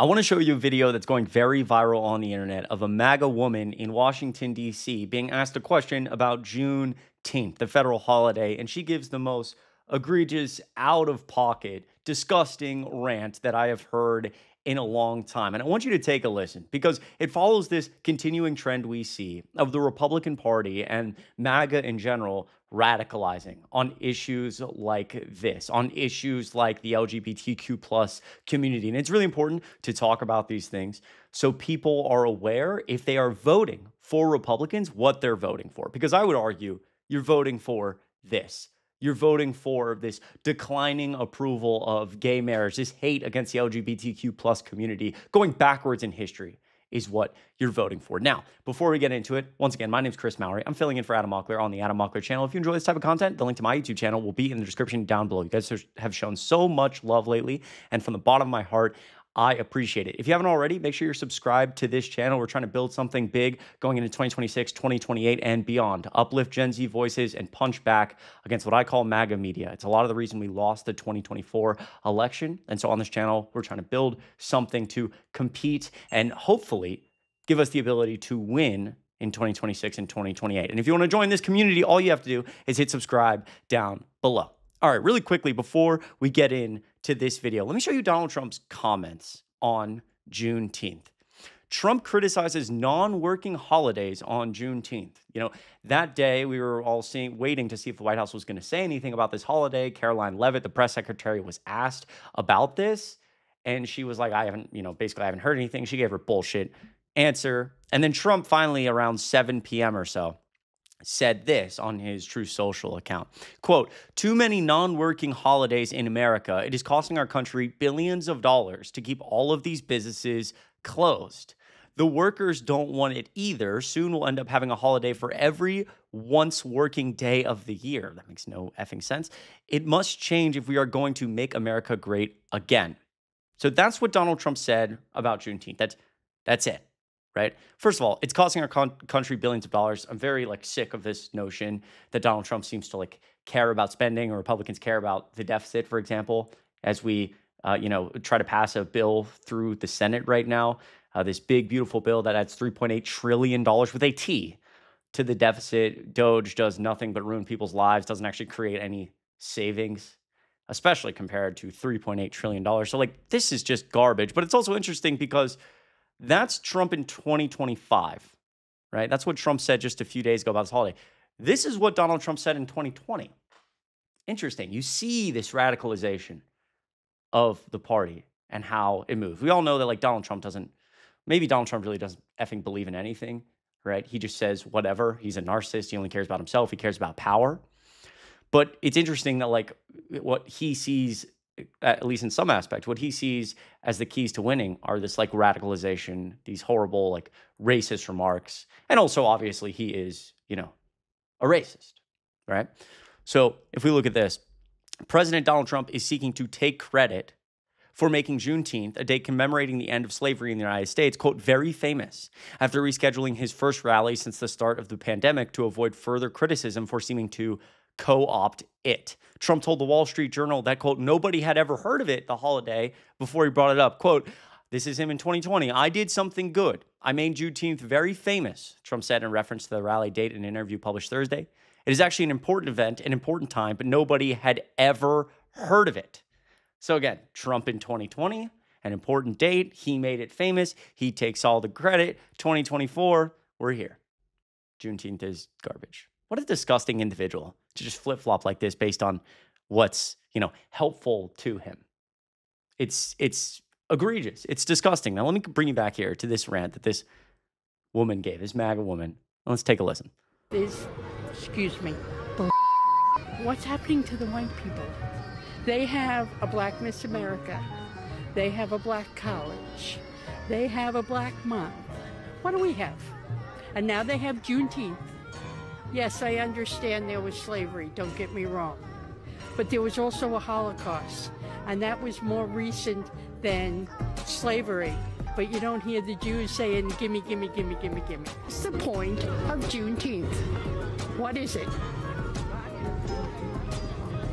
I want to show you a video that's going very viral on the internet of a MAGA woman in Washington, D.C. being asked a question about Juneteenth, the federal holiday, and she gives the most egregious, out-of-pocket, disgusting rant that I have heard in a long time. And I want you to take a listen because it follows this continuing trend we see of the Republican Party and MAGA in general radicalizing on issues like this, on issues like the LGBTQ plus community. And it's really important to talk about these things so people are aware if they are voting for Republicans, what they're voting for. Because I would argue you're voting for this. You're voting for this declining approval of gay marriage, this hate against the LGBTQ plus community, going backwards in history is what you're voting for. Now, before we get into it, once again, my name's Chris Mowrey. I'm filling in for Adam Mockler on the Adam Mockler channel. If you enjoy this type of content, the link to my YouTube channel will be in the description down below. You guys have shown so much love lately, and from the bottom of my heart, I appreciate it. If you haven't already, make sure you're subscribed to this channel. We're trying to build something big going into 2026, 2028, and beyond. Uplift Gen Z voices and punch back against what I call MAGA media. It's a lot of the reason we lost the 2024 election. And so on this channel, we're trying to build something to compete and hopefully give us the ability to win in 2026 and 2028. And if you want to join this community, all you have to do is hit subscribe down below. All right, really quickly, before we get into this video, let me show you Donald Trump's comments on Juneteenth. Trump criticizes non-working holidays on Juneteenth. You know, that day we were all waiting to see if the White House was going to say anything about this holiday. Caroline Leavitt, the press secretary, was asked about this, and she was like, I haven't heard anything. She gave her bullshit answer. And then Trump finally, around 7 p.m. or so, said this on his True Social account. Quote, "Too many non-working holidays in America. It is costing our country billions of dollars to keep all of these businesses closed. The workers don't want it either. Soon we'll end up having a holiday for every once working day of the year." That makes no effing sense. "It must change if we are going to make America great again." So that's what Donald Trump said about Juneteenth. That's it. Right? First of all, it's costing our country billions of dollars. I'm very sick of this notion that Donald Trump seems to care about spending, or Republicans care about the deficit, for example, as we try to pass a bill through the Senate right now. This big, beautiful bill that adds $3.8 trillion with a T to the deficit. DOGE does nothing but ruin people's lives, doesn't actually create any savings, especially compared to $3.8 trillion. So this is just garbage. But it's also interesting because that's Trump in 2025, right? That's what Trump said just a few days ago about this holiday. This is what Donald Trump said in 2020. Interesting. You see this radicalization of the party and how it moves. We all know that Donald Trump maybe Donald Trump really doesn't effing believe in anything, right? He just says whatever. He's a narcissist. He only cares about himself. He cares about power. But it's interesting that what he sees, at least in some aspect, what he sees as the keys to winning are this radicalization, these horrible racist remarks. And also, obviously, he is, a racist, right? So if we look at this, President Donald Trump is seeking to take credit for making Juneteenth, a day commemorating the end of slavery in the United States, quote, very famous, after rescheduling his first rally since the start of the pandemic to avoid further criticism for seeming to co-opt it. Trump told the Wall Street Journal that, quote, nobody had ever heard of it, the holiday, before he brought it up. Quote, "This is him in 2020. I did something good. I made Juneteenth very famous," Trump said in reference to the rally date in an interview published Thursday. "It is actually an important event, an important time, but nobody had ever heard of it." So again, Trump in 2020, an important date. He made it famous. He takes all the credit. 2024, we're here. Juneteenth is garbage. What a disgusting individual to just flip-flop like this based on what's, helpful to him. It's egregious. It's disgusting. Now, let me bring you back here to this rant that this woman gave, this MAGA woman. Let's take a listen. Excuse me, what's happening to the white people? They have a Black Miss America. They have a Black college. They have a Black month. What do we have? And now they have Juneteenth. Yes, I understand there was slavery, don't get me wrong. But there was also a Holocaust, and that was more recent than slavery. But you don't hear the Jews saying, gimme, gimme, gimme, gimme, gimme. What's the point of Juneteenth? What is it?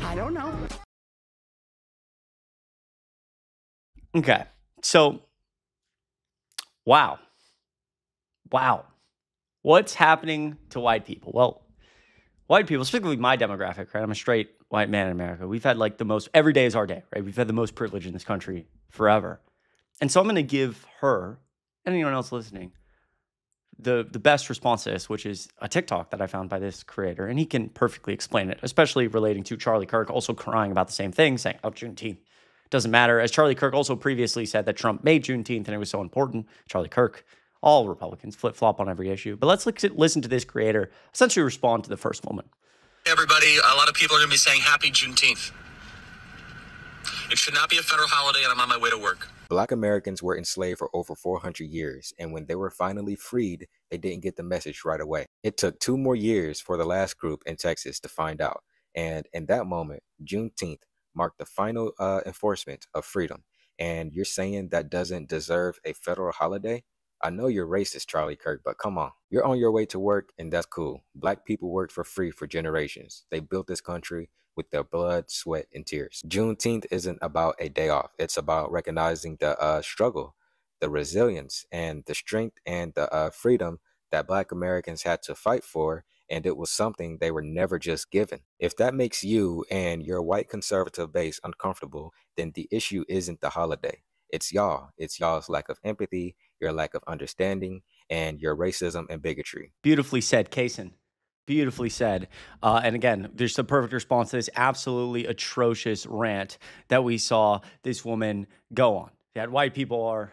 I don't know. Okay, so Wow. Wow. What's happening to white people? Well, white people, specifically my demographic, right? I'm a straight white man in America. We've had like the most, every day is our day, right? We've had the most privilege in this country forever. And so I'm going to give her and anyone else listening the best response to this, which is a TikTok that I found by this creator. And he can perfectly explain it, especially relating to Charlie Kirk also crying about the same thing, saying, oh, Juneteenth doesn't matter. As Charlie Kirk also previously said that Trump made Juneteenth and it was so important. Charlie Kirk, all Republicans flip-flop on every issue. But let's listen to this creator essentially respond to the first woman. Everybody, a lot of people are going to be saying happy Juneteenth. It should not be a federal holiday, and I'm on my way to work. Black Americans were enslaved for over 400 years, and when they were finally freed, they didn't get the message right away. It took 2 more years for the last group in Texas to find out, and in that moment, Juneteenth marked the final enforcement of freedom. And you're saying that doesn't deserve a federal holiday? I know you're racist, Charlie Kirk, but come on. You're on your way to work, and that's cool. Black people worked for free for generations. They built this country with their blood, sweat, and tears. Juneteenth isn't about a day off. It's about recognizing the struggle, the resilience, and the strength and the freedom that Black Americans had to fight for, and it was something they were never just given. If that makes you and your white conservative base uncomfortable, then the issue isn't the holiday. It's y'all. It's y'all's lack of empathy, your lack of understanding, and your racism and bigotry. Beautifully said, Kaysen. Beautifully said. And again, there's the perfect response to this absolutely atrocious rant that we saw this woman go on. That white people are,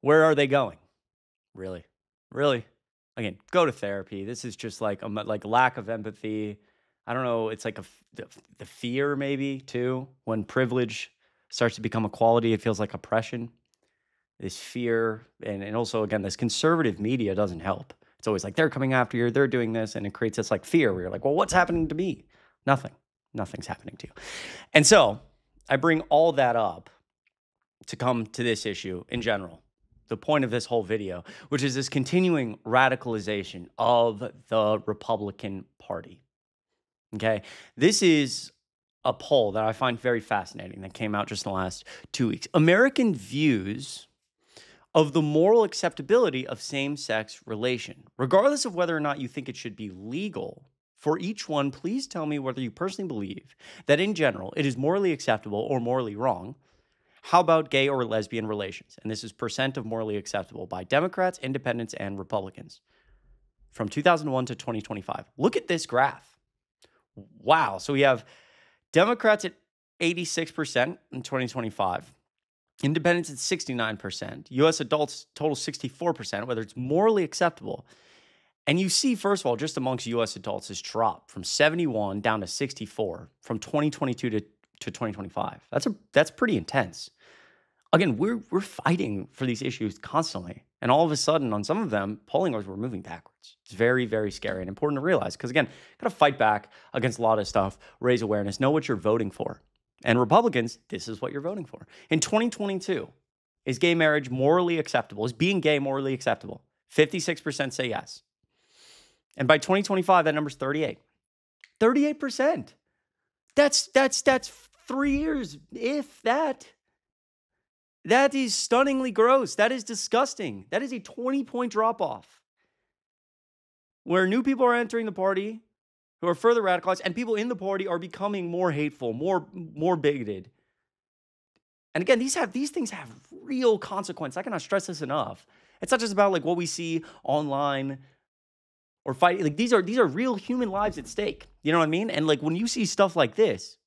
where are they going? Really? Really? Again, go to therapy. This is just like a lack of empathy. I don't know. It's like the fear maybe too. When privilege starts to become equality, it feels like oppression. This fear and also, again, this conservative media doesn't help. It's always like, they're coming after you, they're doing this, and it creates this like fear where you're like, well, what's happening to me? Nothing. Nothing's happening to you. And so I bring all that up to come to this issue in general, the point of this whole video, which is this continuing radicalization of the Republican Party. Okay? This is a poll that I find very fascinating that came out just in the last 2 weeks. American views of the moral acceptability of same-sex relation. Regardless of whether or not you think it should be legal, for each one, please tell me whether you personally believe that in general it is morally acceptable or morally wrong. How about gay or lesbian relations? And this is percent of morally acceptable by Democrats, Independents, and Republicans from 2001 to 2025. Look at this graph. Wow. So we have Democrats at 86% in 2025. Independents at 69%. U.S. adults total 64%, whether it's morally acceptable. And you see, first of all, just amongst U.S. adults, this drop from 71 down to 64 from 2022 to 2025. That's pretty intense. Again, we're fighting for these issues constantly. And all of a sudden, on some of them, polling was we're moving backwards. It's very, very scary and important to realize. Because again, got to fight back against a lot of stuff, raise awareness, know what you're voting for. And Republicans, this is what you're voting for. In 2022, is gay marriage morally acceptable? Is being gay morally acceptable? 56% say yes. And by 2025, that number's 38. 38%. That's 3 years, if that. That is stunningly gross. That is disgusting. That is a 20-point drop-off. Where new people are entering the party who are further radicalized, and people in the party are becoming more hateful, more bigoted. And again, these things have real consequence. I cannot stress this enough. It's not just about like what we see online or fight. Like these are real human lives at stake. You know what I mean? And like when you see stuff like this,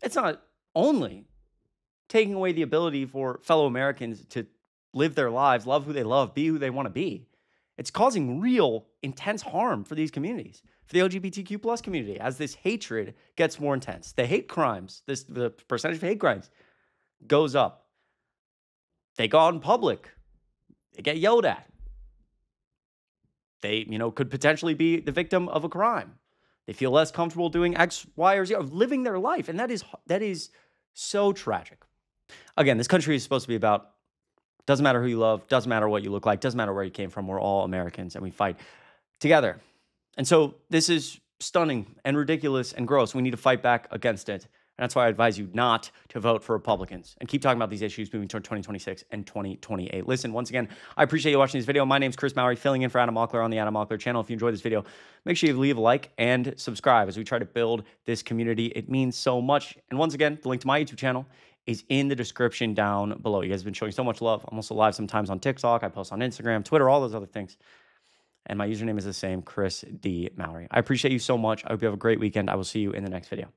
it's not only taking away the ability for fellow Americans to live their lives, love who they love, be who they want to be. It's causing real intense harm for these communities, for the LGBTQ plus community, as this hatred gets more intense. The hate crimes, the percentage of hate crimes goes up. They go out in public. They get yelled at. They, could potentially be the victim of a crime. They feel less comfortable doing X, Y, or Z, living their life. And that is so tragic. Again, this country is supposed to be about, doesn't matter who you love, doesn't matter what you look like, doesn't matter where you came from. We're all Americans and we fight together. And so this is stunning and ridiculous and gross. We need to fight back against it. And that's why I advise you not to vote for Republicans and keep talking about these issues moving toward 2026 and 2028. Listen, once again, I appreciate you watching this video. My name's Chris Mowrey, filling in for Adam Mockler on the Adam Mockler channel. If you enjoyed this video, make sure you leave a like and subscribe as we try to build this community. It means so much. And once again, the link to my YouTube channel is in the description down below. You guys have been showing so much love. I'm also live sometimes on TikTok. I post on Instagram, Twitter, all those other things. And my username is the same, Chris D. Mowrey. I appreciate you so much. I hope you have a great weekend. I will see you in the next video.